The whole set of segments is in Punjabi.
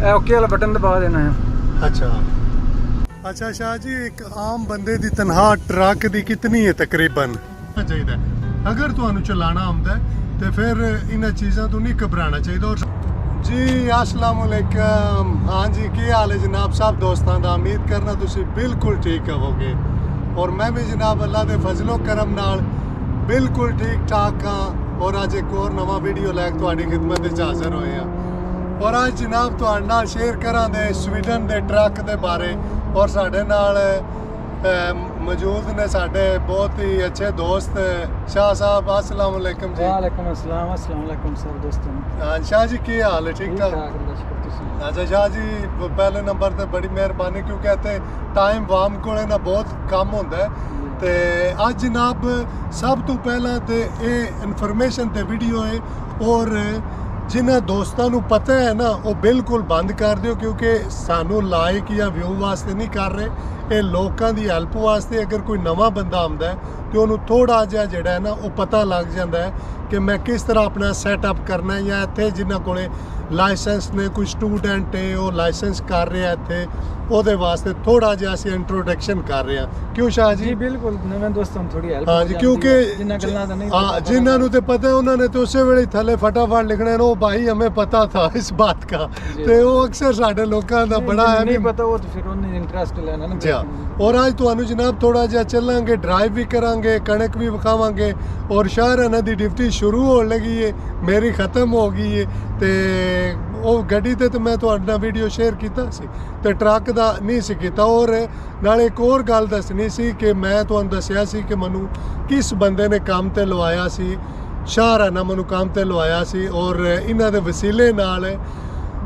ओके वाला बटन दबा देना है। अच्छा शाह जी, एक आम बंदे दी तनहा ट्रक दी कितनी है तकरीबन चाहिए? अगर तुहानू चलाना आंदा है तो फिर इन्हां चीज़ां तो नहीं घबराना चाहिए। और जी अस्सलाम वालेकुम। हाँ जी, की हाल है जनाब सब दोस्तां दा? उम्मीद करना तुसी बिल्कुल ठीक होवोगे और मैं भी जनाब अल्लाह दे फजलो करम नाल बिल्कुल ठीक ठाक हाँ। और अज एक और नवा वीडियो लैके तुहाडी खिदमत विच हाज़र होए हैं। और अज जनाब तुहाडे नाल शेयर करांगे स्वीडन दे ट्रक दे बारे। और साडे नाल मौजूद ने साडे बहुत ही अच्छे दोस्त शाह साहब। अस्सलाम वालेकुम जी। वालेकुम अस्सलाम। अस्सलाम वालेकुम सब दोस्तों। हाँ शाह जी, की हाल है? ठीक ठाक। अच्छा शाह जी, पहले नंबर ते बड़ी मेहरबानी क्योंकि इत्थे टाइम वाम कोले ना बहुत कम होंदा है। ते अज जनाब सब तो पहला ते ये इन्फॉर्मेशन ते वीडियो है और जिन्हें दोस्तों को पता है ना वो बिल्कुल बंद कर दियो क्योंकि सानू लाइक या व्यू वास्ते नहीं कर रहे, ये लोगों की हेल्प वास्ते। अगर कोई नवा बंदा आता है तो उन्होंने थोड़ा जहा जोड़ा है ना वो पता लग जाता है कि मैं किस तरह अपना सैटअप करना है। या इतने जिन्होंने को लाइसेंस ने कोई स्टूडेंट है वो लाइसेंस कर रहे हैं इतने ਉਹਦੇ ਵਾਸਤੇ थोड़ा ਜਿਹਾ ਅਸੀਂ इंट्रोडक्शन कर रहे हैं। क्यों शाह जी? बिल्कुल नवे दोस्तों थोड़ी हेल्प। हाँ जी, क्योंकि जिन्होंने तो पता है उन्होंने तो उसे वेले थले फटाफट लिखना है। वो भाई हमें पता था इस बात का, तो वो अक्सर साढ़े लोगों का बड़ा है नहीं पता, वो तो फिर उन्हें इंटरेस्ट लेना ना। और आज तुहानू जनाब थोड़ा जिहा चलांगे, ड्राइव भी करांगे, कणक भी विखावांगे और शाहराना दी ड्यूटी शुरू होने लगी है, मेरी खत्म हो गई है। तो वो गड्डी ते तो मैं तुहाडे नाल वीडियो शेयर कीता सी ते ट्रक दा नहीं सी कीता। और नाले एक और गल दसनी सी कि मैं तुहानू दस्सिया सी कि मैनू किस बंदे ने काम ते लवाया सी, शाहराना मैनू काम ते लवाया सी। और इन्हां दे वसीले नाल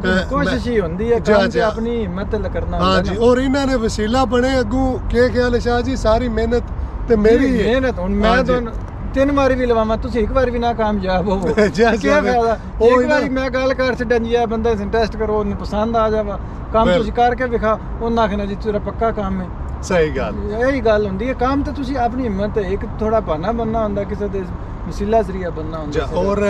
कोशिश ही होंदी है काम ते अपनी हिम्मत करना। हाँ जी, और इन्हां ने वसीला बने अगू। क्या ख्याल है शाह जी? सारी मेहनत ते मेरी मेहनत हुण मैं तो 3 वारी भी लवावां, तुसीं एक बार भी ना कामयाब हो। क्या फायदा? एक बारी मैं गल कर छड्डां जी, आ बंदा टेस्ट करो, उन्हें पसंद आ जावा, काम तुसीं करके विखा, उन्हें आखना जी तेरा पक्का काम है। सही गल, यही गल हुंदी है। काम तो तुसीं अपनी हिम्मत है, एक थोड़ा बहाना बनना हुंदा, किसी दे वसीला जरिया बनना हुंदा। और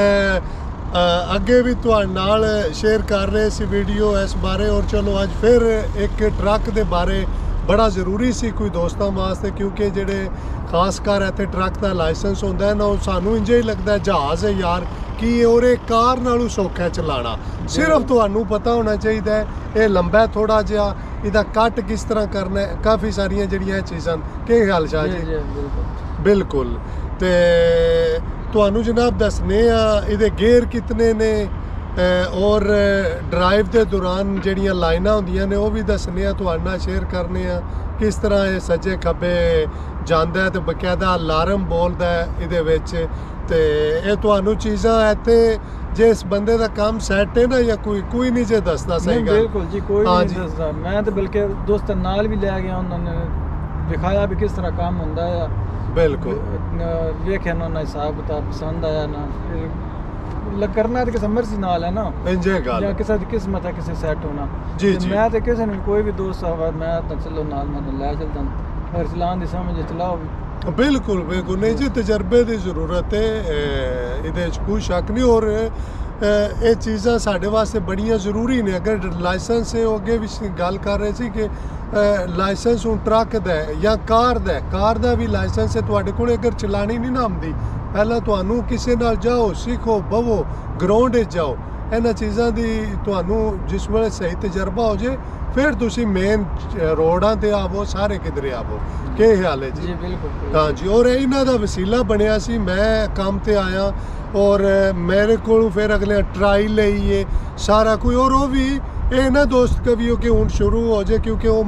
अगे भी तुहाडे नाल शेयर कर रहे सी वीडियो इस बारे। और चलो अज फिर एक ट्रक दे बारे बड़ा जरूरी सी कोई दोस्तों वास्ते, क्योंकि जेडे खास कर इत्थे ट्रक का लाइसेंस होंदा है ना, सानू इंज ही लगता है जहाज है यार कि और एक कार नालों सौखा चलाना। सिर्फ तुहानू पता होना चाहिए ये लंबा थोड़ा जिहा, इहदा कट किस तरह करना है, काफ़ी सारिया जिहड़ियां चीज़ां। के गल शाह जी? बिल्कुल। तो तुहानू जनाब दसने इहदे गेयर कितने ने और ड्राइव के दौरान जड़ियाँ लाइनां होंदियां ने वो भी दसने तुहाडे नाल शेयर करने किस तरह ये सज्जे खब्बे जांदा है। तो बकायदा अलार्म बोलदा है इहदे विच। ते ये तुहानू चीज़ां इत्थे जिस बंदे का काम सैट है ना या कोई नहीं जे दसदा। सही गल, बिल्कुल जी, कोई नहीं दसदा। मैं तो बल्कि दोस्तां नाल भी लै गया, उन्होंने दिखाया भी किस तरह काम होंदा है। बिल्कुल वेख्या ना हिसाब किताब पसंद आया ना, करना तो किसी मर्जी नाल है ना, या किसी की किस्मत है किसी सैट होना। जी जी, मैं तो किसी ने कोई भी दोस्त आवा मैं तो चलो नाल मैं लै चलदा और चलान दी समझ चलाओ। बिल्कुल बिल्कुल नहीं जी, तजर्बे की जरूरत है, ये कोई शक नहीं। और ये चीज़ां साढ़े वास्ते बड़ियां जरूरी ने। अगर लाइसेंस है अगे भी गल कर रहे थे कि लाइसेंस हूँ ट्रक दा या कार दा भी लाइसेंस है तुहाडे कोल। अगर चलानी नहीं ना आंदी, पहला तुहानू किसी नाल जाओ, सीखो, बवो, ग्राउंड जाओ, इन्हां चीज़ां दी तुहानू जिस वेले सही तजर्बा हो जाए फिर तुसी मेन रोडां ते आवो, सारे किधरे आवो। के ख्याल है जी? बिल्कुल। हाँ जी, और इन्हां दा वसीला बनिया सी, मैं काम ते आया और मेरे को फिर अगले ट्राई लईए सारा कोई। और वो भी ये ना दोस्त कभी हो कि हूँ शुरू हो जाए, क्योंकि वो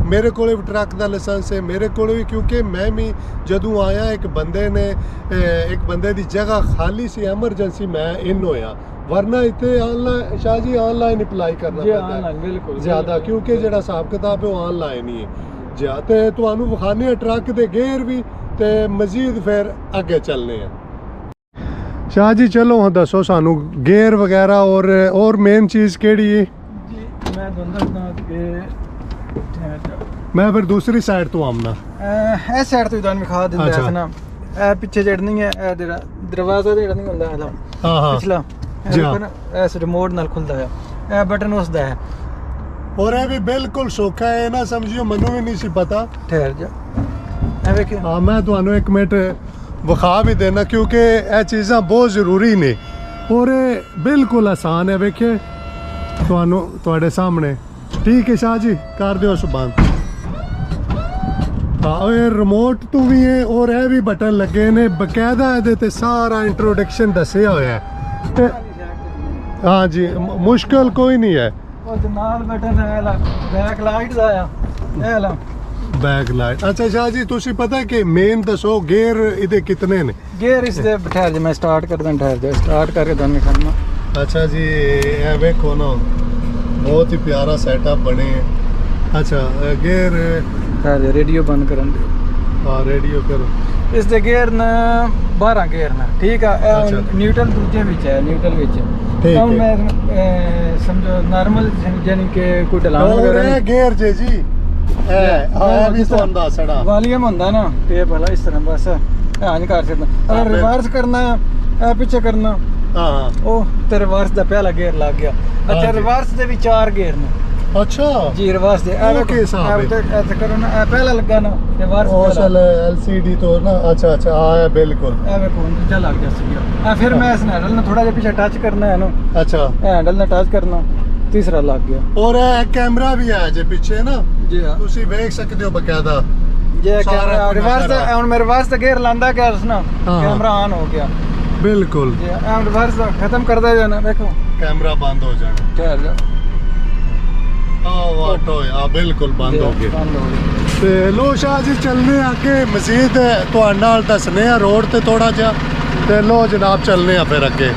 मेरे को भी ट्रक का लाइसेंस है, मेरे को भी, क्योंकि मैं भी जदों आया एक बंदे की जगह खाली सी, एमरजेंसी मैं इन होया, वरना इतने online Shah ji online apply करना पड़ता है बिल्कुल ज़्यादा, क्योंकि जो हिसाब किताब है वो ऑनलाइन ही है जी। तो तुहानू विखाने ट्रक के गेयर भी तो मजीद फिर अगे चलने हैं। शाह जी चलो हाँ दसो सानू गेयर वगैरह और मेन चीज़ केड़ी है? मैं फिर दूसरी साइड तो आमना इस साइड तो इधर विखा दिंदा है ना, पिछे जेड़ नहीं है दरवाजा जेड़ा नहीं होंदा पिछला जी, ऐसे रिमोट नाल खुलदा है। ਇਹ ਬਟਨ ਉਸ ਦਾ ਹੈ। ਔਰ ਇਹ ਵੀ ਬਿਲਕੁਲ ਸੌਖਾ ਹੈ, ਇਹ ਨਾ ਸਮਝਿਓ ਮੈਨੂੰ ਵੀ ਨਹੀਂ ਸੀ ਪਤਾ। ਠਹਿਰ ਜਾ, ਇਹ ਵੇਖਿਓ। ਹਾਂ ਮੈਂ ਤੁਹਾਨੂੰ ਇੱਕ ਮਿੰਟ ਵਿਖਾ ਵੀ ਦੇਣਾ ਕਿਉਂਕਿ ਇਹ ਚੀਜ਼ਾਂ ਬਹੁਤ ਜ਼ਰੂਰੀ ਨੇ ਔਰ ਇਹ ਬਿਲਕੁਲ ਆਸਾਨ ਹੈ। ਵੇਖਿਏ ਤੁਹਾਨੂੰ ਤੁਹਾਡੇ ਸਾਹਮਣੇ। ਠੀਕ ਹੈ ਸ਼ਾਹ ਜੀ, ਕਰ ਦਿਓ ਉਸ ਬੰਦ। ਹਾਂ ਇਹ ਰਿਮੋਟ ਤੋਂ ਵੀ ਹੈ ਔਰ ਇਹ ਵੀ ਬਟਨ ਲੱਗੇ ਨੇ ਬਕਾਇਦਾ, ਇਹਦੇ ਤੇ ਸਾਰਾ ਇੰਟਰੋਡਕਸ਼ਨ ਦੱਸਿਆ ਹੋਇਆ ਹੈ ਤੇ ਹਾਂ ਜੀ ਮੁਸ਼ਕਲ ਕੋਈ ਨਹੀਂ ਹੈ। ਉਹ ਨਾਲ ਬਟਨ ਹੈ ਲਾ ਬੈਕ ਲਾਈਟ ਦਾ ਆ, ਇਹ ਲਾ बैक लाइट। अच्छा शाह जी तुसी पता है कि मेन दसो गेयर इधे कितने ने? गेयर इसदे ठहर जा मैं स्टार्ट कर दा, ठहर जा स्टार्ट करके दन करना। अच्छा जी ये देखो ना बहुत ही प्यारा सेटअप बने है। अच्छा गेयर ठहर जा, रेडियो बंद करन दे। हाँ रेडियो करो। इसदे गेयर न 12 गेयर न, ठीक है। अच्छा। न्यूट्रल दूजे विच है, न्यूट्रल विच ठीक है। है। मैं समझो नॉर्मल यानी कि कोई ढलान और वगैरह ये गेयर जे जी हाँ भी तो अंदाज सड़ा वॉल्यूम ਹੁੰਦਾ ਨਾ ਇਹ ਭਲਾ ਇਸ ਤਰ੍ਹਾਂ ਬਸ ਧਿਆਨ ਕਰ ਸਕਦਾ। ਅਗਰ ਰਿਵਰਸ ਕਰਨਾ ਹੈ ਪਿੱਛੇ ਕਰਨਾ हाँ ਉਹ ਤੇ ਰਿਵਰਸ ਦਾ ਪਹਿਲਾ ਗੇਅਰ ਲੱਗ ਗਿਆ। ਅੱਛਾ ਜੀ। ਰਿਵਰਸ ਦੇ ਵੀ 4 ਗੇਅਰ ਨੇ अच्छा ਜੀ, ਰਿਵਰਸ ਦੇ ਉਹ ਕਿਸ ਹਿਸਾਬ ਹੈ? ਐਸੇ ਕਰੋ ਨਾ, ਇਹ ਪਹਿਲਾ ਲੱਗਾ ਨਾ ਰਿਵਰਸ ओसल एलसीडी तो ना अच्छा अच्छा हाँ है बिल्कुल। ਇਹ ਵੇਖੋ ਹੁਣ ਦੂਜਾ ਲੱਗ ਗਿਆ ਸੀ। ਫਿਰ ਮੈਂ ਇਸ ਹੈਂਡਲ ਨਾਲ ਥੋੜਾ ਜਿਹਾ ਪਿੱਛੇ ਟੱਚ ਕਰਨਾ ਹੈ ਨਾ, अच्छा ਹੈਂਡਲ ਨਾਲ ਟੱਚ ਕਰਨਾ, ਤੀਸਰਾ ਲੱਗ ਗਿਆ। और कैमरा भी है जे पीछे ना ਜੀ ਹਾਂ तुसी देख सकते हो बकायदा। ਜੇ ਸਾਰਾ ਕੈਮਰਾ ਕੁਝ ਰਿਵਰਸ ਨਜ਼ਰ ਆ। ਹੁਣ ਮੈਂ ਰਿਵਰਸ ਦਾ ਗੇਅਰ ਲਾਂਦਾ ਗਿਆ ਉਸ ਨਾ ਹਾਂ। ਕੈਮਰਾ ਆਨ ਹੋ ਗਿਆ। बिल्कुल ਜੀ ਐਮ ਰਿਵਰਸ ਖਤਮ ਕਰਦਾ ਜਾਣਾ, ਵੇਖੋ कैमरा बंद हो जाना। ਠਹਿਰ ਜਾ। ऑटो हाँ बिल्कुल बंद हो गया। ਬੰਦ ਹੋ ਗਿਆ। ਤੇ ਲੋ ਸ਼ਾਹ ਜੀ ਚੱਲਨੇ ਅੱਗੇ ਮਜ਼ੀਦ ਤੁਹਾਡੇ ਨਾਲ ਦੱਸਨੇ ਆ ਰੋਡ ਤੇ ਥੋੜਾ ਜਿਹਾ ਤੇ ਲੋ ਜਨਾਬ ਚੱਲਨੇ ਆ ਫਿਰ ਅੱਗੇ।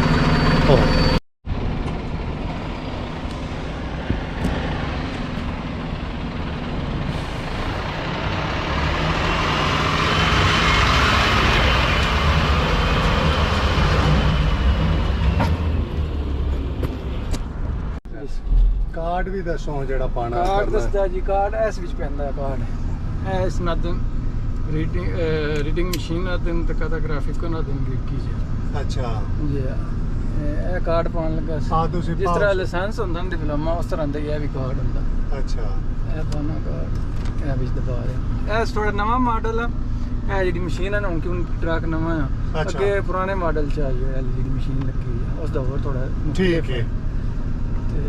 ਕਾਰਡ ਵੀ ਦੱਸੋ ਜਿਹੜਾ ਪਾਣਾ ਕਾਰਡ ਦੱਸਦਾ ਜੀ, ਕਾਰਡ ਇਸ ਵਿੱਚ ਪੈਂਦਾ ਹੈ। ਕਾਰਡ ਇਹ ਇਸ ਨਾਦਨ ਰੀਡਿੰਗ ਮਸ਼ੀਨ ਨਾਦਨ ਤੇ ਕਦਾ ਗ੍ਰਾਫਿਕ ਨਾਦਨ ਕੀ ਜੀ। ਅੱਛਾ ਜੀ ਇਹ ਕਾਰਡ ਪਾਉਣ ਲੱਗਾ ਸੀ। ਹਾਂ ਤੁਸੀਂ ਜਿਸ ਤਰ੍ਹਾਂ ਲਾਇਸੈਂਸ ਹੁੰਦਾ ਨਾ ਡਿਪਲੋਮਾ ਉਸ ਤਰ੍ਹਾਂ ਦਾ ਹੀ ਇਹ ਵੀ ਕਾਰਡ ਹੁੰਦਾ। ਅੱਛਾ ਇਹ ਪਾਣਾ ਕਾਰਡ ਇਹ ਵਿੱਚ ਦਬਾ ਰਿਹਾ। ਇਹ ਥੋੜਾ ਨਵਾਂ ਮਾਡਲ ਆ। ਇਹ ਜਿਹੜੀ ਮਸ਼ੀਨ ਹੈ ਨਾ ਹੁਣ ਕਿਉਂ ਟਰੱਕ ਨਵਾਂ ਆ, ਅੱਛਾ। ਅੱਗੇ ਪੁਰਾਣੇ ਮਾਡਲ ਚ ਆਈ ਹੋਈ ਜਿਹੜੀ ਮਸ਼ੀਨ ਲੱਗੀ ਆ ਉਸ ਦਾ ਹੋਰ ਥੋੜਾ ਠੀਕ ਹੈ। ਤੇ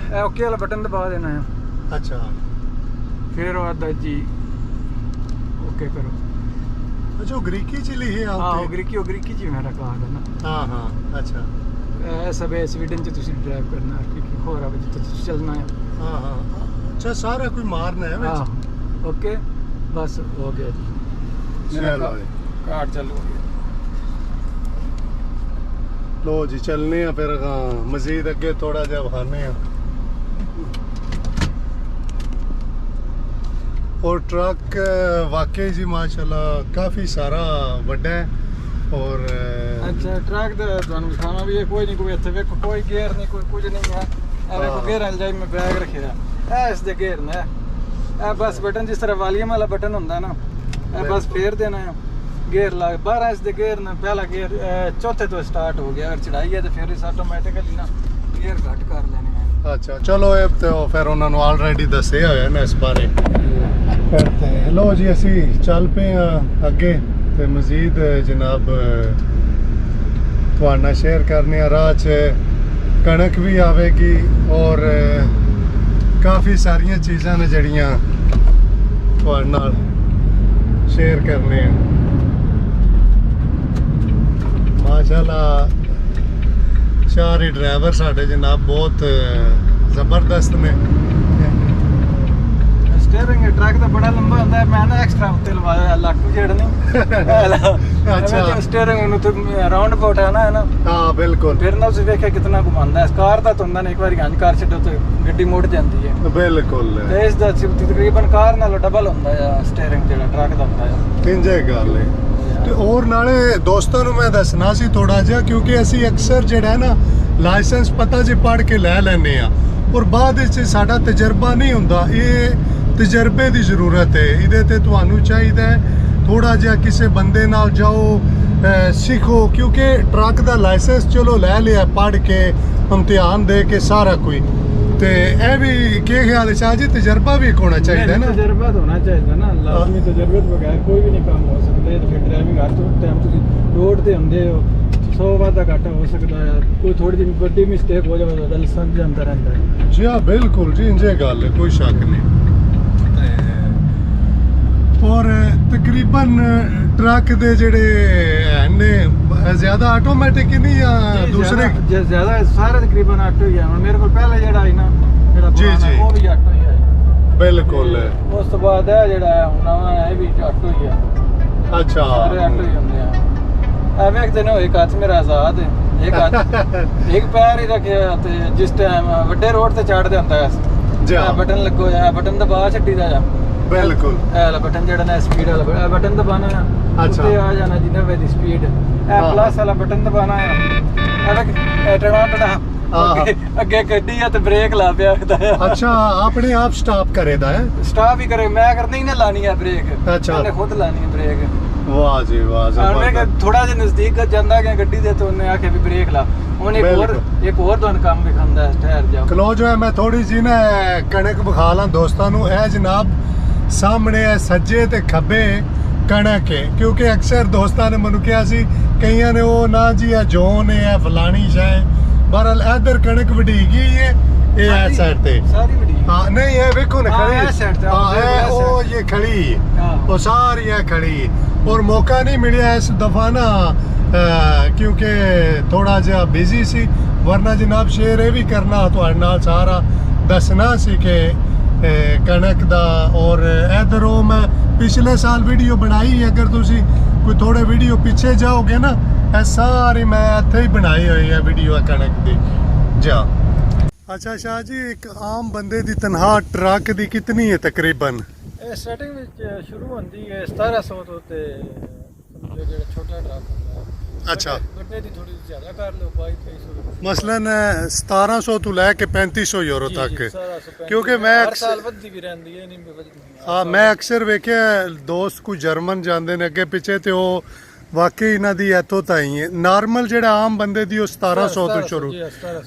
ਇਹ ਓਕੇ ਵਾਲਾ ਬਟਨ ਦਬਾ ਦੇਣਾ ਹੈ, ਅੱਛਾ ਫਿਰ ਉਹ ਆਦਾ ਜੀ ਓਕੇ ਕਰੋ। ਅੱਛਾ ਉਹ ਗ੍ਰੀਕੀ ਚ ਲਿਖਿਆ ਹਾਂ ਉੱਤੇ। ਗ੍ਰੀਕੀ ਜੀ ਮੇਰਾ ਕਾਰਡ ਹੈ ਨਾ। ਹਾਂ ਹਾਂ ਅੱਛਾ ਇਹ ਸਭ ਹੈ ਸਵੀਡਨ ਚ ਤੁਸੀਂ ਡਰਾਈਵ ਕਰਨਾ ਕਿ ਹੋਰ ਵਿੱਚ ਤੁਸੀਂ ਚੱਲਣਾ ਹੈ। ਹਾਂ ਹਾਂ ਅੱਛਾ ਸਾਰਾ ਕੋਈ ਮਾਰਨਾ ਹੈ ਵਿੱਚ। ਹਾਂ ਓਕੇ ਬਸ ਹੋ ਗਿਆ ਜੀ, ਮੇਰਾ ਚਲੋ ਜੀ। ਕਾਰਡ ਚਾਲੂ ਹੋ ਗਿਆ। ਲੋ ਜੀ ਚੱਲਨੇ ਆ ਫਿਰ ਮਜ਼ੀਦ ਅੱਗੇ ਥੋੜਾ ਜਿਹਾ ਵਹਾਨੇ ਆ। और ट्रक वाकई जी माशाल्लाह काफ़ी सारा बड़ा है और अच्छा ट्रक ਦਾ ਤੁਹਾਨੂੰ ਦਿਖਾਣਾ ਵੀ ਇਹ ਕੋਈ ਨਹੀਂ, ਕੋਈ ਇੱਥੇ ਵੇਖੋ ਕੋਈ ਗੇਅਰ ਨਹੀਂ, ਕੋਈ ਕੁਝ ਨਹੀਂ ਹੈ। ਇਹ ਵੇਖੋ ਗੇਅਰ ਹਲ ਜਾਈ, ਮੈਂ ਬੈਗ ਰੱਖਿਆ ਇਹ ਇਸ ਦੇ ਗੇਅਰ ਨੇ। ਇਹ ਬਸ ਬਟਨ ਜਿਸ ਤਰ੍ਹਾਂ ਵਾਲੀਅਮ ਵਾਲਾ ਬਟਨ ਹੁੰਦਾ ਨਾ, ਇਹ ਬਸ ਫੇਰ ਦੇਣਾ ਹੈ ਗੇਅਰ ਲਾ 12 ਇਸ ਦੇ ਗੇਅਰ ਨੇ। ਪਹਿਲਾ ਗੇਅਰ ਚੌਥੇ ਤੋਂ ਸਟਾਰਟ ਹੋ ਗਿਆ। ਅਗਰ ਚੜਾਈ ਹੈ ਤਾਂ ਫਿਰ ਇਸ ਆਟੋਮੈਟਿਕਲੀ ਨਾ ਗੇਅਰ ਘੱਟ ਕਰ ਲੈਣੇ ਹੈ। अच्छा चलो ਇਹ ਤੇ ਫਿਰ ਉਹਨਾਂ ਨੂੰ ਆਲਰੇਡੀ ਦੱਸਿਆ ਹੋਇਆ ਨਾ ਇਸ ਬਾਰੇ। ਫਿਰ ਤੇ ਲੋ ਜੀ ਅਸੀਂ ਚੱਲ ਪਏ ਆ ਅੱਗੇ ਤੇ ਮਜ਼ੀਦ ਜਨਾਬ ਤੁਹਾਡਾ ਸ਼ੇਅਰ ਕਰਨੇ ਆ। ਰਾਹ 'ਚ ਕਣਕ ਵੀ ਆਵੇਗੀ ਔਰ ਕਾਫੀ ਸਾਰੀਆਂ ਚੀਜ਼ਾਂ ਨੇ ਜਿਹੜੀਆਂ ਤੁਹਾਡੇ ਨਾਲ ਸ਼ੇਅਰ ਕਰਨੇ ਆ। ਮਾਸ਼ਾਅੱਲਾ ਸਾਰੇ ਡਰਾਈਵਰ ਸਾਡੇ ਜਨਾਬ ਬਹੁਤ ਜ਼ਬਰਦਸਤ ਨੇ। ਸਟੀਅਰਿੰਗ ਟਰੱਕ ਦਾ ਬੜਾ ਲੰਬਾ ਹੁੰਦਾ ਹੈ। ਮੈਂ ਨਾ ਐਕਸਟਰਾ ਉੱਤੇ ਲਵਾਇਆ ਲਾਟੂ ਜਿਹੜਾ ਨਹੀਂ ਅੱਛਾ ਸਟੀਅਰਿੰਗ ਨੂੰ ਤੇ ਰਾਉਂਡ ਅਬਾਊਟ ਹੈ ਨਾ ਹਾਂ ਬਿਲਕੁਲ। ਫਿਰ ਨਾ ਤੁਸੀਂ ਵੇਖਿਆ ਕਿਤਨਾ ਘੁਮਾਉਂਦਾ ਹੈ। ਕਾਰ ਦਾ ਤਾਂ ਹੁੰਦਾ ਨਹੀਂ, ਇੱਕ ਵਾਰੀ ਗੰਜ ਕਾਰ ਛੱਡੋ ਤੇ ਗੱਡੀ ਮੁੜ ਜਾਂਦੀ ਹੈ। ਬਿਲਕੁਲ ਤੇ ਇਸ ਦਾ ਤਕਰੀਬਨ ਕਾਰ ਨਾਲੋਂ ਡਬਲ ਹੁੰਦਾ ਹੈ ਸਟੀਅਰਿੰਗ ਜਿਹੜਾ ਟਰੱਕ ਦਾ ਹੁੰਦਾ ਹੈ। ਇੰਜੇ ਗੱਲ ਹੈ। ਤੇ ਹੋਰ ਨਾਲੇ ਦੋਸਤਾਂ ਨੂੰ ਮੈਂ ਦੱਸਣਾ ਸੀ ਥੋੜਾ ਜਿਹਾ ਕਿਉਂਕਿ ਅਸੀਂ ਅਕਸਰ ਜਿਹੜਾ ਹੈ ਨਾ ਲਾਇਸੈਂਸ ਪਤਾ ਜੇ ਪੜ੍ਹ ਕੇ ਲੈ ਲੈਂਦੇ ਆ ਔਰ ਬਾਅਦ ਵਿੱਚ ਸਾਡਾ ਤਜਰਬਾ ਨਹੀਂ ਹੁੰਦਾ। ਇਹ ਤਜਰਬੇ ਦੀ ਜ਼ਰੂਰਤ ਹੈ। ਇਹਦੇ ਤੇ ਤੁਹਾਨੂੰ ਚਾਹੀਦਾ ਹੈ ਥੋੜਾ ਜਿਹਾ ਕਿਸੇ ਬੰਦੇ ਨਾਲ ਜਾਓ ਸਿੱਖੋ ਕਿਉਂਕਿ ਟਰੱਕ ਦਾ ਲਾਇਸੈਂਸ ਚਲੋ ਲੈ ਲਿਆ ਪੜ੍ਹ ਕੇ ਇਮਤਿਹਾਨ ਦੇ ਕੇ ਸਾਰਾ ਕੋਈ ਤੇ ਇਹ ਵੀ ਕੀ ਖਿਆਲ ਹੈ ਸ਼ਾਹ ਜੀ ਤਜਰਬਾ ਵੀ ਇੱਕ ਹੋਣਾ ਚਾਹੀਦਾ ਹੈ ਨਾ ਤਜਰਬਾ ਤਾਂ ਹੋਣਾ ਚਾਹੀਦਾ ਨਾ ਲਾਜ਼ਮੀ ਤਜਰਬੇ ਤੋਂ ਬਗੈਰ ਕੋਈ ਵੀ ਨਹੀਂ ਕੰਮ ਹੋ ਸਕਦਾ ਇਹ ਫਿਰ ਡਰਾਈਵਿੰਗ ਹਰ ਟਾਈਮ ਤੁਸੀਂ ਰੋਡ ਤੇ ਹੁੰਦੇ ਹੋ 100 ਵਾਰ ਦਾ ਘਾਟਾ ਹੋ ਸਕਦਾ ਹੈ ਕੋਈ ਥੋੜੀ ਜਿਹੀ ਵੱਡੀ ਮਿਸਟੇਕ ਹੋ ਜਾਵੇ ਤਾਂ ਲਾਇਸੈਂਸ ਜਾਂਦਾ ਰਹਿੰਦਾ ਹੈ ਜੀ ਹਾਂ ਬਿਲਕੁਲ ਜੀ ਇੰਜੇ ਗੱਲ ਹੈ ਕੋਈ ਸ਼ੱਕ ਨਹੀਂ ਔਰ ਤਕਰੀਬਨ ਟਰੱਕ ਦੇ ਜਿਹੜੇ ਨੇ ਜ਼ਿਆਦਾ ਆਟੋਮੈਟਿਕ ਨਹੀਂ ਆ ਦੂਸਰੇ ਜ਼ਿਆਦਾ ਸਾਰੇ ਤਕਰੀਬਨ ਆਟੋ ਹੀ ਆ ਹੁਣ ਮੇਰੇ ਕੋਲ ਪਹਿਲੇ ਜਿਹੜਾ ਹੈ ਨਾ ਜਿਹੜਾ ਜੀ, ਪੁਰਾਣਾ ਜੀ। ਉਹ ਵੀ ਆਟੋ ਹੀ ਹੈ ਬਿਲਕੁਲ ਉਸ ਤੋਂ ਬਾਅਦ ਇਹ ਜਿਹੜਾ ਹੁਣ ਨਵਾਂ ਇਹ ਵੀ ਆਟੋ ਹੀ ਆ ਅੱਛਾ ਸਾਰੇ ਆਟੋ ਹੀ ਹੁੰਦੇ ਆ ਐਵੇਂ ਇੱਕ ਦਿਨ ਇੱਕ ਹੱਥ ਮੇਰਾ ਆਜ਼ਾਦ ਹੈ ਇੱਕ ਹੱਥ ਇੱਕ ਪੈਰ ਹੀ ਰੱਖਿਆ ਤੇ ਜਿਸ ਟਾਈਮ ਵੱਡੇ ਰੋਡ ਤੇ ਚੜ੍ਹਦੇ ਹੁੰਦਾ ਹੈ ਜੀ ਹਾਂ। ਬਟਨ ਲੱਗੋ ਜਾਂ ਬਟਨ ਦਬਾ ਛੱਡੀਦਾ ਜਾ ਬਿਲਕੁਲ ਇਹ ਵਾਲਾ ਬਟਨ ਜਿਹੜਾ ਨਾ ਸਪੀਡ ਵਾਲਾ ਬਟਨ ਦਬਾਣਾ ਆ ਅੱਛਾ। ਉੱਤੇ ਆ ਜਾਣਾ ਜਿੰਨਾ ਵੇ ਦੀ ਸਪੀਡ ਇਹ ਪਲੱਸ ਵਾਲਾ ਬਟਨ ਦਬਾਣਾ ਆ ਇਹ ਟਣਾ ਅੱਗੇ ਗੱਡੀ ਆ ਤੇ ਬ੍ਰੇਕ ਲਾ ਪਿਆ ਆ ਅੱਛਾ ਆਪਣੇ ਆਪ ਸਟਾਪ ਕਰੇਦਾ ਹੈ ਸਟਾਪ ਹੀ ਕਰੇ ਮੈਂ ਕਰਦਾ ਹੀ ਨਾ ਲਾਣੀ ਆ ਬ੍ਰੇਕ ਅੱਛਾ। ਉਹਨੇ ਖੁਦ ਲਾਣੀ ਹੈ ਬ੍ਰੇਕ ਵਾਹ ਜੀ ਵਾਹ ਉਹਨੇ ਜ਼ਬਰਦਸਤ ਥੋੜਾ ਜਿਹਾ ਨਜ਼ਦੀਕ ਜਾਂਦਾ ਗਿਆ ਗੱਡੀ ਦੇ ਤੋਂ ਉਹਨੇ ਆਖਿਆ ਵੀ ਬ੍ਰੇਕ ਲਾ ਉਹਨੇ ਇੱਕ ਹੋਰ ਤੁਹਾਨੂੰ ਕੰਮ ਵਿਖਾਉਂਦਾ ਹੈ ਠਹਿਰ ਜਾਓ ਕਲੋ ਜੋ ਹੈ ਮੈਂ ਥੋੜੀ ਜੀ ਨਾ ਕਣਕ ਵਿਖਾ ਲਾਂ ਦੋਸਤਾਂ ਨੂੰ ਇਹ ਜਨਾਬ ਸਾਹਮਣੇ ਹੈ ਸੱਜੇ ਤੇ ਖੱਬੇ ਕਣਕ ਹੈ ਕਿਉਂਕਿ ਅਕਸਰ ਦੋਸਤਾਂ ਨੇ ਮੈਨੂੰ ਕਿਹਾ ਸੀ ਕਈਆਂ ਨੇ ਉਹ ਨਾ ਜੀ ਇਹ ਜੋਨ ਹੈ ਫਲਾਣੀ ਸ਼ਾਇ ਬਹਰਹਾਲ ਇਧਰ ਕਣਕ ਵਢੀ ਗਈ ਹੈ ਇਹ ਐ ਸਾਈਡ ਤੇ ਸਾਰੀ ਵੱਡੀ ਹਾਂ ਨਹੀਂ ਇਹ ਵੇਖੋ ਨਾ ਹਾਂ, ਖੜੀ ਇਹ side ਤੇ, ਹਾਂ ਇਹ ਉਹ ਇਹ ਖੜੀ ਹੈ ਉਹ ਸਾਰੀ ਇਹ ਖੜੀ ਹੈ ਔਰ ਮੌਕਾ ਨਹੀਂ ਮਿਲਿਆ ਇਸ ਦਫਾ ਨਾ ਕਿਉਂਕਿ ਥੋੜਾ ਜਿਹਾ ਬਿਜ਼ੀ ਸੀ ਵਰਨਾ ਜਨਾਬ ਸ਼ੇਰ ਇਹ ਵੀ ਕਰਨਾ ਤੁਹਾਡੇ ਨਾਲ ਸਾਰਾ ਦੱਸਣਾ ਸੀ ਕਿ ਕਣਕ ਦਾ ਔਰ ਇਧਰੋਂ ਮੈਂ ਪਿਛਲੇ ਸਾਲ ਵੀਡੀਓ ਬਣਾਈ ਅਗਰ ਤੁਸੀਂ ਕੋਈ ਥੋੜੇ ਵੀਡੀਓ ਪਿੱਛੇ ਜਾਓਗੇ ਨਾ ਇਹ ਸਾਰੀ ਮੈਂ ਇੱਥੇ ਹੀ ਬਣਾਈ ਹੋਈ ਹੈ ਵੀਡੀਓ ਕਣਕ ਦੀ ਜਾ ਅੱਛਾ ਸ਼ਾਹ ਜੀ ਇੱਕ ਆਮ ਬੰਦੇ ਦੀ ਤਨਖਾਹ ਟਰੱਕ ਦੀ ਕਿਤਨੀ ਹੈ ਤਕਰੀਬਨ ਇਹ ਸਟਾਰਟਿੰਗ ਵਿੱਚ ਸ਼ੁਰੂ ਹੁੰਦੀ ਹੈ 1700 ਤੋਂ ਤੇ ਸਮਝੋ ਜਿਹੜਾ ਛੋਟਾ ਟਰੱਕ ਹੁੰਦਾ ਹੈ ਅੱਛਾ ਵੱਡੇ ਦੀ ਥੋੜੀ ਜ਼ਿਆਦਾ ਕਰ ਲਓ 2200 ਮਸਲਨ 1700 ਤੋਂ ਲੈ ਕੇ 3500 ਯੂਰੋ ਤੱਕ ਕਿਉਂਕਿ ਮੈਂ ਹਰ ਸਾਲ ਵੱਧਦੀ ਵੀ ਰਹਿੰਦੀ ਹੈ ਨਹੀਂ ਵੱਧਦੀ ਹਾਂ ਮੈਂ ਅਕਸਰ ਵੇਖਿਆ ਦੋਸਤ ਕੋਈ ਜਰਮਨ ਜਾਂਦੇ ਨੇ ਅੱਗੇ ਪਿੱਛੇ ਤੇ ਉਹ ਵਾਕਈ ਇਹਨਾਂ ਦੀ ਇੱਥੋਂ ਤਾਈ ਹੈ ਨਾਰਮਲ ਜਿਹੜਾ ਆਮ ਬੰਦੇ ਦੀ ਉਹ 1700 ਤੋਂ ਸ਼ੁਰੂ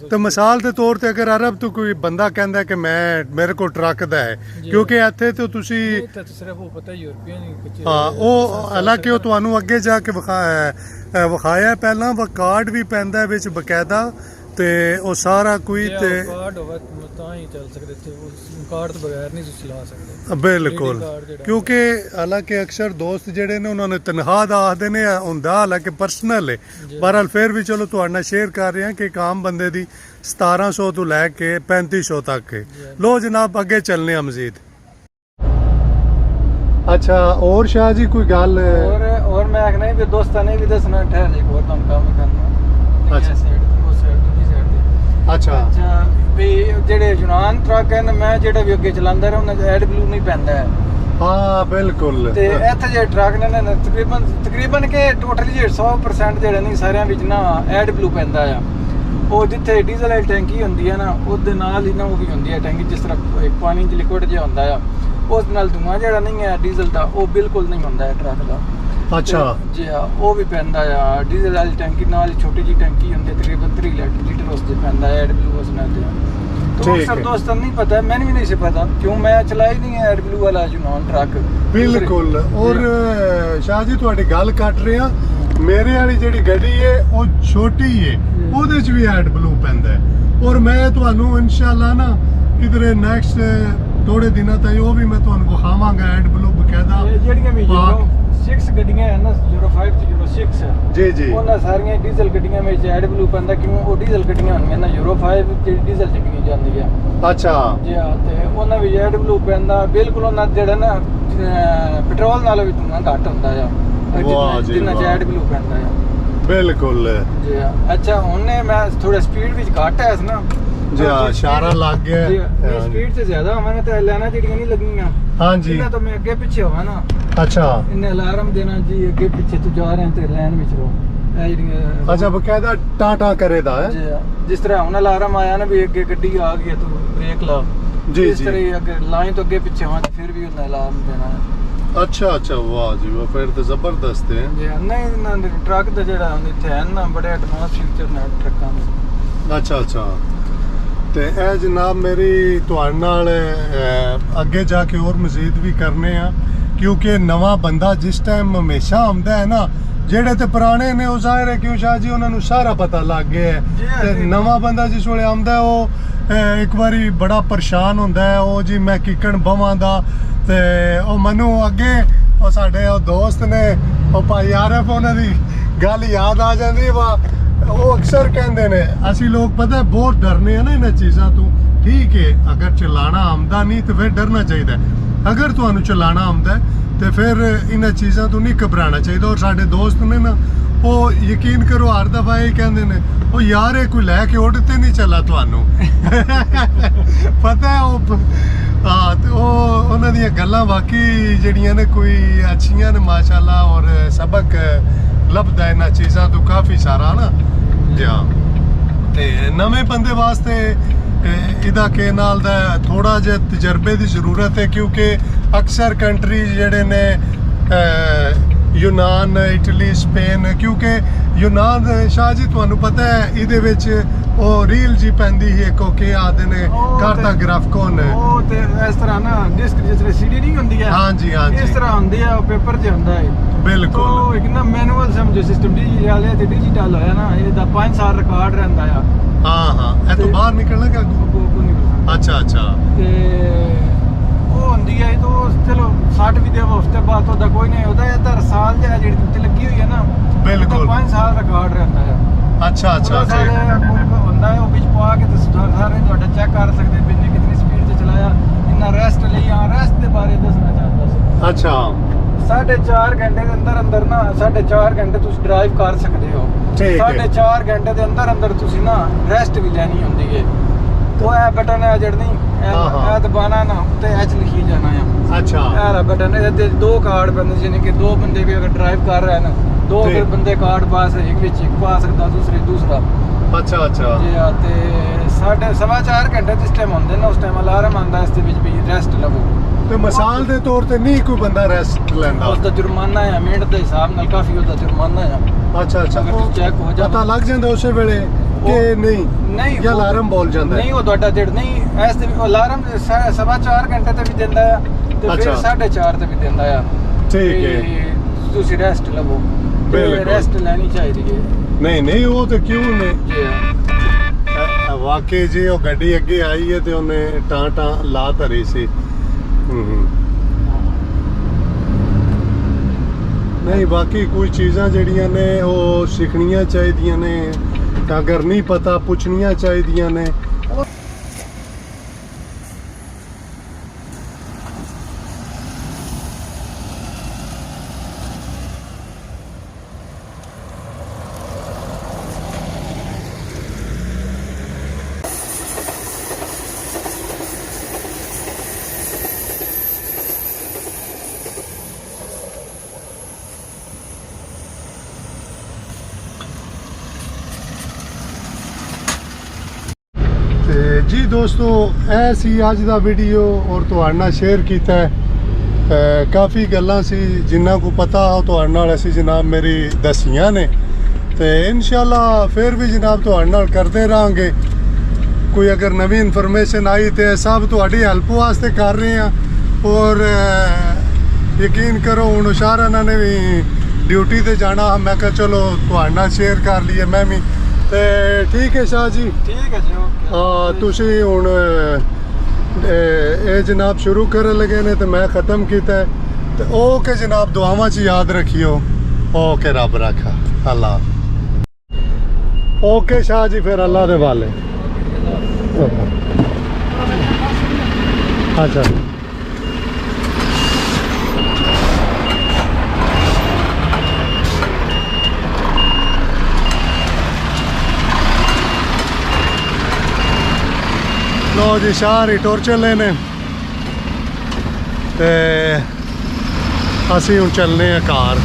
ਤੇ ਮਿਸਾਲ ਦੇ ਤੌਰ ਤੇ ਅਗਰ ਅਰਬ ਤੋਂ ਕੋਈ ਬੰਦਾ ਕਹਿੰਦਾ ਕਿ ਮੈਂ ਮੇਰੇ ਕੋਲ ਟਰੱਕ ਦਾ ਹੈ ਕਿਉਂਕਿ ਇੱਥੇ ਤੋਂ ਤੁਸੀਂ ਸਿਰਫ ਉਹ ਪਤਾ ਯੂਰਪੀਅਨ ਹੀ ਹਾਂ ਉਹ ਹਾਲਾਂਕਿ ਉਹ ਤੁਹਾਨੂੰ ਅੱਗੇ ਜਾ ਕੇ ਵਿਖਾਇਆ ਪਹਿਲਾਂ ਵਾ ਕਾਰਡ ਵੀ ਪੈਂਦਾ ਵਿੱਚ ਬਕਾਇਦਾ ਤੇ ਉਹ ਸਾਰਾ ਕੋਈ ਤੇ ਕਾਰਡ ਹੋਵੇ ਤਾਂ ਹੀ ਚੱਲ ਸਕਦੇ ਤੇ ਉਸ ਕਾਰਡ ਤੋਂ ਬਗੈਰ ਨਹੀਂ ਤੁਸੀਂ ਚਲਾ ਸਕਦੇ ਬਿਲਕੁਲ ਕਿਉਂਕਿ ਹਾਲਾਂਕਿ ਅਕਸਰ ਦੋਸਤ ਜਿਹੜੇ ਨੇ ਉਹਨਾਂ ਨੇ ਤਨਖਾਹ ਦਾ ਆਖਦੇ ਨੇ ਹੁੰਦਾ ਹਾਲਾਂਕਿ ਪਰਸਨਲ ਹੈ ਬਹਰਹਾਲ ਫਿਰ ਵੀ ਚਲੋ ਤੁਹਾਡੇ ਨਾਲ ਸ਼ੇਅਰ ਕਰ ਰਹੇ ਹਾਂ ਕਿ ਇੱਕ ਆਮ ਬੰਦੇ ਦੀ 1700 ਤੋਂ ਲੈ ਕੇ 3500 ਤੱਕ ਹੈ ਲੋ ਜਨਾਬ ਅੱਗੇ ਚੱਲਨੇ ਆ ਮਜ਼ੀਦ ਅੱਛਾ और शाह जी कोई गल और मैं आखना भी दोस्तां ने भी दसना ठहर एक और तुम काम करना अच्छा साइड वो साइड दूसरी साइड ते अच्छा ਵੀ ਜਿਹੜੇ ਯੂਨਾਨ ਟਰੱਕ ਹਨ ਮੈਂ ਜਿਹੜਾ ਵੀ ਅੱਗੇ ਚਲਾਉਂਦਾ ਰਿਹਾ ਉਹਨਾਂ ਦਾ ਐਡ ਬਲੂ ਨਹੀਂ ਪੈਂਦਾ ਹੈ ਹਾਂ ਬਿਲਕੁਲ ਤੇ ਇੱਥੇ ਜਿਹੜੇ ਟਰੱਕ ਨੇ ਨਾ ਤਕਰੀਬਨ ਕਿ ਟੋਟਲੀ 100% ਜਿਹੜੇ ਨਹੀਂ ਸਾਰਿਆਂ ਵਿੱਚ ਨਾ ਐਡ ਬਲੂ ਪੈਂਦਾ ਆ ਉਹ ਜਿੱਥੇ ਡੀਜ਼ਲ ਵਾਲੀ ਟੈਂਕੀ ਹੁੰਦੀ ਹੈ ਨਾ ਉਹਦੇ ਨਾਲ ਹੀ ਨਾ ਉਹ ਵੀ ਹੁੰਦੀ ਹੈ ਟੈਂਕੀ ਜਿਸ ਤਰ੍ਹਾਂ ਇੱਕ ਪਾਣੀ ਦੀ ਲਿਕੁਇਡ ਜਿਹਾ ਹੁੰਦਾ ਆ ਉਸ ਨਾਲ ਧੂਆਂ ਜਿਹੜਾ ਨਹੀਂ ਹੈ ਡੀਜ਼ਲ ਦਾ ਉਹ ਬਿਲਕੁਲ ਨਹੀਂ ਹੁੰਦਾ ਹੈ ਟਰੱਕ ਦਾ ਅੱਛਾ ਜੀ ਹਾਂ ਉਹ ਵੀ ਪੈਂਦਾ ਆ ਡੀਜ਼ਲ ਵਾਲੀ ਟੈਂਕੀ ਨਾਲ ਛੋਟੀ ਜੀ ਟੈਂਕੀ ਹੁੰਦੀ ਤਕਰੀਬਨ 3 ਲੀਟਰ ਉਸ ਦੇ ਪੈਂਦਾ ਹੈ ਐਡ ਬਲੂ ਉਸ ਨਾਲ ਤੇ ਅਕਸਰ ਦੋਸਤਾਂ ਨੂੰ ਨਹੀਂ ਪਤਾ ਮੈਨੂੰ ਵੀ ਨਹੀਂ ਸੀ ਪਤਾ ਕਿਉਂ ਮੈਂ ਚਲਾਈ ਨਹੀਂ ਹੈ ਐਡ ਬਲੂ ਵਾਲਾ ਯੂਨਾਨ ਟਰੱਕ ਬਿਲਕੁਲ ਔਰ ਸ਼ਾਹ ਜੀ ਤੁਹਾਡੀ ਗੱਲ ਕੱਟ ਰਿਹਾ ਮੇਰੇ ਵਾਲੀ ਜਿਹੜੀ ਗੱਡੀ ਹੈ ਉਹ ਛੋਟੀ ਹੈ ਉਹਦੇ 'ਚ ਵੀ ਐਡ ਬਲੂ ਪੈਂਦਾ ਹੈ ਔਰ ਮੈਂ ਤੁਹਾਨੂੰ ਇਨਸ਼ਾਅੱਲਾ ਨਾ ਕਿਧਰੇ ਨੈਕਸਟ ਥੋੜੇ ਦਿਨਾਂ ਤਾਈਂ ਉਹ ਵੀ ਮੈਂ ਤੁਹਾਨੂੰ ਵਿਖਾਵਾਂਗਾ ਐਡ ਬਲੂ ਬਕਾਇਦਾ ਜਿਹੜੀਆਂ ਵੀ 6 ਗੱਡੀਆਂ ਹਨ ਨਾ 05 ਤੇ 06 ਜੀ ਜੀ ਉਹਨਾਂ ਸਾਰੀਆਂ ਡੀਜ਼ਲ ਗੱਡੀਆਂ ਵਿੱਚ ਐਡ ਬਲੂ ਪੈਂਦਾ ਕਿਉਂ ਉਹ ਡੀਜ਼ਲ ਗੱਡੀਆਂ ਹੁੰਦੀਆਂ ਨਾ 05 ਜਿਹੜੀ ਡੀਜ਼ਲ ਚੱਕਣੀ ਜਾਂਦੀ ਹੈ ਅੱਛਾ ਜੀ ਹਾਂ ਤੇ ਉਹਨਾਂ ਵਿੱਚ ਐਡ ਬਲੂ ਪੈਂਦਾ ਬਿਲਕੁਲ ਉਹਨਾਂ ਜਿਹੜਾ ਨਾ ਪੈਟਰੋਲ ਨਾਲੋਂ ਵੀ ਧੂਆਂ ਘੱਟ ਹੁੰਦਾ ਆ ਜਿੰਨਾ ਚ ਐਡ ਬਲੂ ਪੈਂਦਾ ਆ ਬਿਲਕੁਲ ਜੀ ਹਾਂ ਅੱਛਾ ਉਹਨੇ ਮੈਂ ਥੋੜਾ ਸਪੀਡ ਵਿੱਚ ਘੱਟ ਹੈ ਨਾ ਜੀ ਇਸ਼ਾਰਾ ਲੱਗ ਗਿਆ ਜੀ ਸਪੀਡ ਤੇ ਜ਼ਿਆਦਾ ਹੋਵਾਂ ਤੇ ਲਾਈਨਾਂ ਜਿਹੜੀਆਂ ਨਹੀਂ ਲੱਗੀਆਂ ਹਾਂਜੀ ਇਹਨਾਂ ਤੋਂ ਮੈਂ ਅੱਗੇ ਪਿੱਛੇ ਹੋਵਾਂ ਨਾ ਅੱਛਾ ਇਹਨੇ ਅਲਾਰਮ ਦੇਣਾ ਜੀ ਅੱਗੇ ਪਿੱਛੇ ਤੂੰ ਜਾ ਰਿਹਾ ਤੇ ਲਾਈਨ ਵਿੱਚ ਰੋ ਇਹ ਜਿਹੜੀਆਂ ਅੱਛਾ ਬਕਾਇਦਾ ਟਾਟਾ ਕਰੇਦਾ ਹੈ ਜੀ ਜਿਸ ਤਰ੍ਹਾਂ ਹੁਣ ਅਲਾਰਮ ਆਇਆ ਨਾ ਵੀ ਅੱਗੇ ਗੱਡੀ ਆ ਗਈ ਤੂੰ ਬ੍ਰੇਕ ਲਾ ਜੀ ਇਸ ਤਰ੍ਹਾਂ ਅਗਰ ਲਾਈਨ ਤੋਂ ਅੱਗੇ ਪਿੱਛੇ ਹੋਵਾਂ ਤਾਂ ਫਿਰ ਵੀ ਉਹਨੇ ਅਲਾਰਮ ਦੇਣਾ ਹੈ ਅੱਛਾ ਅੱਛਾ ਵਾਹ ਜੀ ਵਾਹ ਫਿਰ ਤਾਂ ਜ਼ਬਰਦਸਤ ਹੈ ਜੀ ਨਹੀਂ ਨਾ ਟਰੱਕ ਦਾ ਜਿਹੜਾ ਇੱਥੇ ਹੈ ਨਾ ਬੜੇ ਐਡਵਾਂਸ ਫੀਚਰ ਨੇ ਟਰੱਕਾਂ ਦੇ ਅੱਛਾ ਅੱਛਾ। ਤੇ ਇਹ ਜਨਾਬ ਮੇਰੀ ਤੁਹਾਡੇ ਨਾਲ ਅੱਗੇ ਜਾ ਕੇ ਹੋਰ ਮਜ਼ੀਦ ਵੀ ਕਰਨੇ ਆ, ਕਿਉਂਕਿ ਨਵਾਂ ਬੰਦਾ ਜਿਸ ਟਾਈਮ ਹਮੇਸ਼ਾ ਆਉਂਦਾ ਹੈ ਨਾ, ਜਿਹੜੇ ਤੇ ਪੁਰਾਣੇ ਨੇ ਉਹ ਜ਼ਾਹਿਰ ਹੈ ਕਿਉਂ ਸ਼ਾਹ ਜੀ ਉਹਨਾਂ ਨੂੰ ਸਾਰਾ ਪਤਾ ਲੱਗ ਗਿਆ ਹੈ, ਤੇ ਨਵਾਂ ਬੰਦਾ ਜਿਸ ਵੇਲੇ ਆਉਂਦਾ ਉਹ ਇੱਕ ਵਾਰੀ ਬੜਾ ਪਰੇਸ਼ਾਨ ਹੁੰਦਾ ਹੈ, ਉਹ ਜੀ ਮੈਂ ਕਿਕਣ ਬਵਾਂ ਦਾ। ਤੇ ਉਹ ਮੈਨੂੰ ਅੱਗੇ ਉਹ ਸਾਡੇ ਉਹ ਦੋਸਤ ਨੇ ਉਹ ਭਾਈ ਆਰਫ, ਉਹਨਾਂ ਦੀ ਗੱਲ ਯਾਦ ਆ ਜਾਂਦੀ ਵਾ। ਉਹ ਅਕਸਰ ਕਹਿੰਦੇ ਨੇ ਅਸੀਂ ਲੋਕ ਪਤਾ ਬਹੁਤ ਡਰਨੇ ਆ ਨਾ ਇਹਨਾਂ ਚੀਜ਼ਾਂ ਤੋਂ। ਠੀਕ ਹੈ, ਅਗਰ ਚਲਾਣਾ ਆਉਂਦਾ ਨਹੀਂ ਤੇ ਫਿਰ ਡਰਨਾ ਚਾਹੀਦਾ, ਅਗਰ ਤੁਹਾਨੂੰ ਚਲਾਣਾ ਆਉਂਦਾ ਤੇ ਫਿਰ ਇਹਨਾਂ ਚੀਜ਼ਾਂ ਤੋਂ ਨਹੀਂ ਘਬਰਾਉਣਾ ਚਾਹੀਦਾ। ਔਰ ਸਾਡੇ ਦੋਸਤ ਨੇ ਨਾ ਉਹ ਯਕੀਨ ਕਰੋ ਹਰ ਦਫਾ ਇਹ ਕਹਿੰਦੇ ਨੇ ਉਹ ਯਾਰ ਇਹ ਕੋਈ ਲੈ ਕੇ ਉੱਡ ਤੇ ਨਹੀਂ ਚੱਲਾ ਤੁਹਾਨੂੰ ਪਤਾ ਹੈ ਉਹ ਹਾਂ। ਤੇ ਉਹ ਉਹਨਾਂ ਦੀਆਂ ਗੱਲਾਂ ਵਾਕਈ ਜਿਹੜੀਆਂ ਨੇ ਕੋਈ ਅੱਛੀਆਂ ਨੇ ਮਾਸ਼ਾਅੱਲਾ, ਔਰ ਸਬਕ ਲੱਭਦਾ ਇਹਨਾਂ ਚੀਜ਼ਾਂ ਤੋਂ ਕਾਫੀ ਸਾਰਾ ਨਾ ਜਿਆ। ਤੇ ਨਵੇਂ ਬੰਦੇ ਵਾਸਤੇ ਇਹਦਾ ਕੇ ਨਾਲ ਦਾ ਥੋੜਾ ਜਿਹਾ ਤਜਰਬੇ ਦੀ ਜ਼ਰੂਰਤ ਹੈ, ਕਿਉਂਕਿ ਅਕਸਰ ਕੰਟਰੀ ਜਿਹੜੇ ਨੇ ਯੂਨਾਨ, ਇਟਲੀ, ਸਪੇਨ, ਕਿਉਂਕਿ ਯੂਨਾਨ ਸ਼ਾਹ ਜੀ ਤੁਹਾਨੂੰ ਪਤਾ ਹੈ ਇਹਦੇ ਵਿੱਚ ਉਹ ਰੀਲ ਜੀ ਪੈਂਦੀ ਹੈ ਕੋ ਕੇ ਆਦੇ ਨੇ ਕਾਰਤਾ ਗ੍ਰਾਫਕੋਨ, ਉਹ ਤੇ ਇਸ ਤਰ੍ਹਾਂ ਨਾ ਡਿਸਕ ਜਿਸ ਤਰ੍ਹਾਂ ਸੀਡੀ ਨਹੀਂ ਹੁੰਦੀ ਹੈ, ਹਾਂਜੀ ਹਾਂਜੀ ਇਸ ਤਰ੍ਹਾਂ ਹੁੰਦੀ ਹੈ, ਪੇਪਰ 'ਤੇ ਹੁੰਦਾ ਹੈ ਬਿਲਕੁਲ। तो एक ना मैनुअल समझो सिस्टम डिजिटल है, तो डिजिटल होया ना ਇਹਦਾ 5 ਸਾਲ ਰਿਕਾਰਡ ਰਹਿੰਦਾ ਆ। ਹਾਂ ਹਾਂ, ਇਹ ਤੋਂ ਬਾਹਰ ਨਿਕਲਣਾ ਕਿ ਅੱਗੋਂ? ਅੱਛਾ ਅੱਛਾ। ਤੇ ਉਹ ਹੁੰਦੀ ਹੈ ਤਾਂ ਚਲੋ 60 ਵੀ ਦੇਵੋ ਉਸ ਤੋਂ ਬਾਅਦ ਉਹਦਾ ਕੋਈ ਨਹੀਂ ਉਹਦਾ। ਇਹਦਾ ਸਾਲ ਜਿਹੜਾ ਜਿਹੜੀ ਉੱਤੇ ਲੱਗੀ ਹੋਈ ਹੈ ਨਾ, ਬਿਲਕੁਲ 5 ਸਾਲ ਰਿਕਾਰਡ ਰਹਿੰਦਾ ਆ। ਅੱਛਾ ਅੱਛਾ ਜੀ। ਹੁੰਦਾ ਹੈ ਉਹ ਵਿੱਚ ਪਾ ਕੇ ਤੁਸੀਂ ਸਾਰੇ ਤੁਹਾਡਾ ਚੈੱਕ ਕਰ ਸਕਦੇ ਵੀ ਇਹਨੇ ਕਿੰਨੀ ਸਪੀਡ ਤੇ ਚਲਾਇਆ। ਇੰਨਾ ਰੈਸਟ ਲਈ ਆ, ਰੈਸਟ ਦੇ ਬਾਰੇ ਦੱਸਣਾ ਚਾਹੁੰਦਾ ਸੀ। ਅੱਛਾ 4.5 ਘੰਟੇ ਦੇ ਅੰਦਰ ਨਾ 4.5 ਘੰਟੇ ਤੁਸੀਂ ਡਰਾਈਵ ਕਰ ਸਕਦੇ ਹੋ। 4.5 ਘੰਟੇ ਦੇ ਅੰਦਰ ਤੁਸੀਂ ਨਾ ਰੈਸਟ ਵੀ ਲੈਣੀ ਹੁੰਦੀ ਹੈ। ਉਹ ਇਹ ਬਟਨ ਹੈ ਜਿਹੜੀ ਇਹ ਦਬਾਣਾ ਨਾ ਉੱਤੇ ਐਚ ਲਿਖੀ ਜਾਣਾ ਆ। ਅੱਛਾ ਇਹ ਬਟਨ ਹੈ ਤੇ 2 ਕਾਰਡ ਬੰਦੇ, ਯਾਨੀ ਕਿ 2 ਬੰਦੇ ਵੀ ਅਗਰ ਡਰਾਈਵ ਕਰ ਰਹੇ ਨੇ 2 ਬੰਦੇ ਕਾਰਡ ਪਾਸ ਇੱਕ ਵਿੱਚ ਇੱਕ ਪਾ ਸਕਦਾ, ਦੂਸਰਾ। ਅੱਛਾ ਅੱਛਾ ਜੀ ਆ। ਤੇ 4.5 ਘੰਟੇ ਜਿਸ ਟਾਈਮ ਹੁੰਦੇ ਨੇ ਉਸ ਟਾਈਮ ਅਲਾਰਮ ਆਉਂਦਾ ਇਸ ਦੇ ਵਿੱਚ ਵੀ ਰੈਸਟ ਲਵੋ। ਤੇ ਮਿਸਾਲ ਦੇ ਤੌਰ ਤੇ ਨਹੀਂ ਕੋਈ ਬੰਦਾ ਰੈਸਟ ਲੈਂਦਾ, ਉਸ ਦਾ ਜੁਰਮਾਨਾ ਹੈ ਮਿੰਟ ਦੇ ਹਿਸਾਬ ਨਾਲ, ਕਾਫੀ ਉਹਦਾ ਜੁਰਮਾਨਾ ਹੈ। ਅੱਛਾ ਅੱਛਾ। ਚੈੱਕ ਹੋ ਜਾ ਪਤਾ ਲੱਗ ਜਾਂਦਾ ਉਸੇ ਵੇਲੇ ਕਿ ਨਹੀਂ ਜਾਂ ਅਲਾਰਮ ਬੋਲ ਜਾਂਦਾ? ਨਹੀਂ, ਉਹ ਤੁਹਾਡਾ ਜਿਹੜਾ ਨਹੀਂ ਐਸ ਦੇ ਅਲਾਰਮ 4.5 ਘੰਟੇ ਤੇ ਵੀ ਦਿੰਦਾ ਆ ਤੇ ਫਿਰ 4.5 ਤੇ ਵੀ ਦਿੰਦਾ ਆ। ਠੀਕ ਹੈ, ਤੁਸੀਂ ਰੈਸਟ ਲਵੋ। ਰੈਸਟ ਲੈਣੀ ਚਾਹੀਦੀ ਹੈ। ਨਹੀਂ ਨਹੀਂ ਉਹ ਤੇ ਕਿਉਂ ਨਹੀਂ ਜੀ ਵਾਕਈ ਜੀ। ਉਹ ਗੱਡੀ ਅੱਗੇ ਆਈ ਹੈ ਤੇ ਉਹਨੇ ਟਾਂ ਲਾ ਧਰੀ ਸੀ। ਨਹੀਂ ਬਾਕੀ ਕੁਝ ਚੀਜ਼ਾਂ ਜਿਹੜੀਆਂ ਨੇ ਉਹ ਸਿੱਖਣੀਆਂ ਚਾਹੀਦੀਆਂ ਨੇ, ਅਗਰ ਨਹੀਂ ਪਤਾ ਪੁੱਛਣੀਆਂ ਚਾਹੀਦੀਆਂ ਨੇ। ਜੀ ਦੋਸਤੋ, ਇਹ ਸੀ ਅੱਜ ਦਾ ਵੀਡੀਓ ਔਰ ਤੁਹਾਡੇ ਨਾਲ ਸ਼ੇਅਰ ਕੀਤਾ ਹੈ। ਕਾਫੀ ਗੱਲਾਂ ਸੀ ਜਿਨ੍ਹਾਂ ਕੋ ਪਤਾ ਉਹ ਤੁਹਾਡੇ ਨਾਲ ਅਸੀਂ ਜਨਾਬ ਮੇਰੀ ਦੱਸੀਆਂ ਨੇ, ਤੇ ਇਨਸ਼ਾਅੱਲਾ ਫਿਰ ਵੀ ਜਨਾਬ ਤੁਹਾਡੇ ਨਾਲ ਕਰਦੇ ਰਹਾਂਗੇ। ਕੋਈ ਅਗਰ ਨਵੀਂ ਇਨਫੋਰਮੇਸ਼ਨ ਆਈ ਤੇ ਸਭ ਤੁਹਾਡੀ ਹੈਲਪ ਵਾਸਤੇ ਕਰ ਰਹੇ ਹਾਂ। ਔਰ ਯਕੀਨ ਕਰੋ ਹੁਣ ਉਸ਼ਾਰਾ ਇਹਨਾਂ ਨੇ ਵੀ ਡਿਊਟੀ ਤੇ ਜਾਣਾ, ਮੈਂ ਕਿਹਾ ਚਲੋ ਤੁਹਾਡੇ ਨਾਲ ਸ਼ੇਅਰ ਕਰ ਲਈਏ ਮੈਂ ਵੀ। ਤੇ ਠੀਕ ਹੈ ਸ਼ਾਹ ਜੀ, ਠੀਕ ਹੈ ਜੀ। ਹਾਂ ਤੁਸੀਂ ਹੁਣ ਇਹ ਜਨਾਬ ਸ਼ੁਰੂ ਕਰਨ ਲੱਗੇ ਨੇ ਤੇ ਮੈਂ ਖਤਮ ਕੀਤਾ ਤੇ ਓਕੇ ਜਨਾਬ, ਦੁਆਵਾਂ 'ਚ ਯਾਦ ਰੱਖਿਓ। ਓਕੇ, ਰੱਬ ਰੱਖਾ, ਅੱਲਾ। ਓਕੇ ਸ਼ਾਹ ਜੀ, ਫਿਰ ਅੱਲਾ ਦੇ ਵਾਲੇ। ਅੱਛਾ ਲੋ ਜੀ, ਸ਼ਾਹ ਟੁਰ ਚੱਲੇ ਨੇ ਤੇ ਅਸੀਂ ਹੁਣ ਚੱਲਨੇ ਆ ਘਰ।